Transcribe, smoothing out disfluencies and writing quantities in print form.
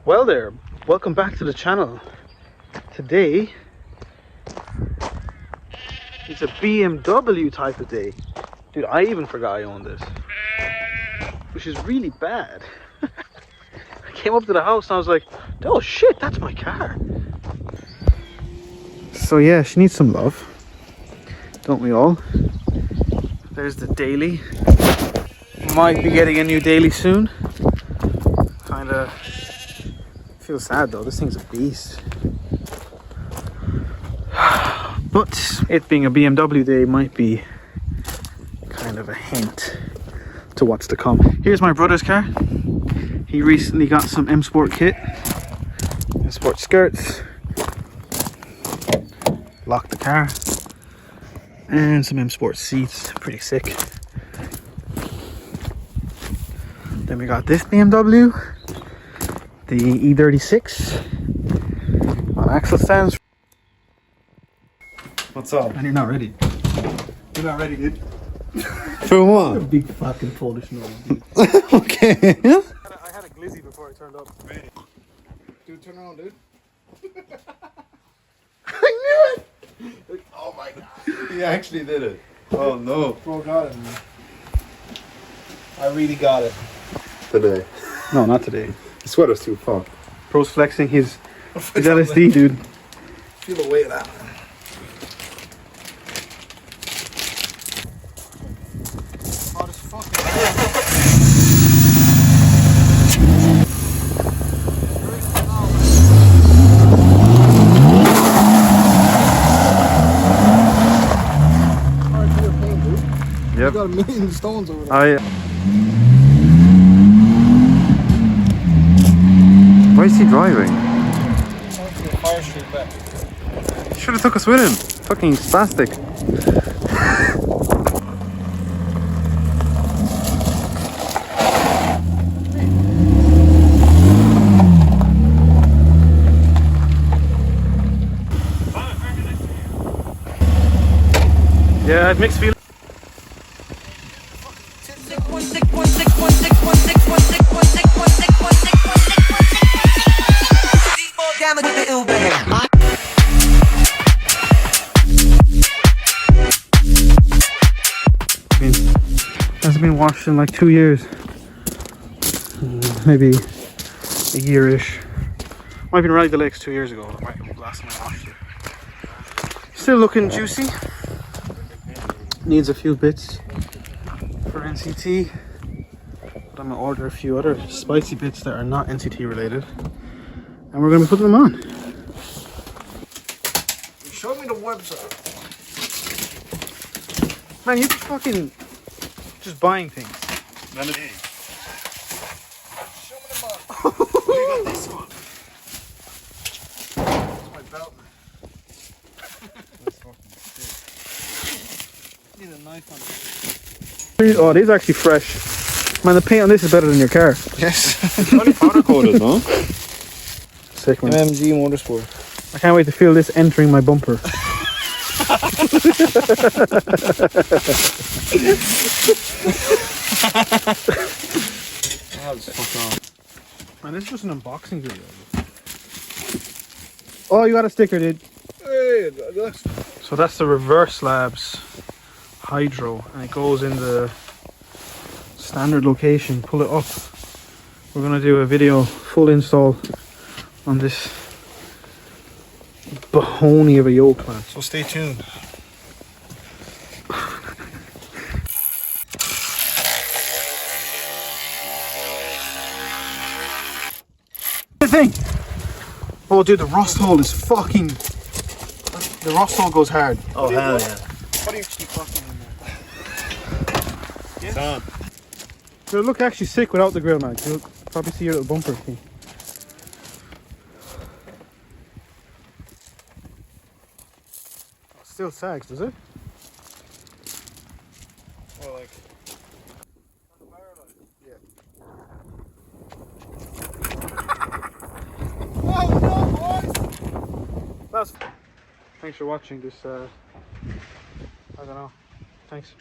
Well there, welcome back to the channel. Today it's a BMW type of day. Dude, I even forgot I owned this, which is really bad. I came up to the house and I was like, oh shit, that's my car. So yeah, she needs some love, don't we all? There's the daily. Might be getting a new daily soon. Kinda feel sad though, this thing's a beast. But it being a BMW day might be kind of a hint to what's to come. Here's my brother's car. He recently got some M Sport kit, M Sport skirts, locked the car, and some M Sport seats. Pretty sick. Then we got this BMW, the E36 on axle stands. What's up? And you're not ready. You're not ready, dude. For what? Big fucking Polish nose, dude. Okay. I had a glizzy before I turned up. Dude, turn around, dude. I knew it! Oh my god. He actually did it. Oh no. Bro got it, man. I really got it. Today. No, not today. The sweater's too far. Bro's flexing his LSD, dude. Feel the weight of that. Hot as fuck. Yep. Got a million stones over there. Why is he driving? Fire street back. Should have took us with him. Fucking spastic. Yeah, I had mixed feelings. Hasn't been washed in like 2 years. Maybe a year-ish. Might have been Rally the Lakes 2 years ago. Last time I washed it. Still looking juicy. Needs a few bits for NCT. But I'm gonna order a few other spicy bits that are not NCT related. And we're gonna be putting them on. Show me the website. Man, you fucking just buying things. None of these. Show me the mug. We got this one. That's my belt, man. That's fucking sick. Need a knife on it. Oh, these are actually fresh. Man, the paint on this is better than your car. Yes. It's only powder coated, no? Sick, man. MMG Motorsport. I can't wait to feel this entering my bumper. Man, this is just an unboxing video. Oh, you got a sticker, dude. Hey, that's... So that's the Reverse Labs Hydro, and it goes in the standard location. Pull it up. We're gonna do a video full install on this Bahoney of a yoke, man. So stay tuned. The thing. Oh, dude, the rust hole is fucking. The rust hole goes hard. Oh, hell yeah. What are you keep fucking in there? It's on. It'll look actually sick without the grill, man. You'll probably see your little bumper thing. It still sags, does it? Well, like... That's. Thanks for watching this. I don't know. Thanks.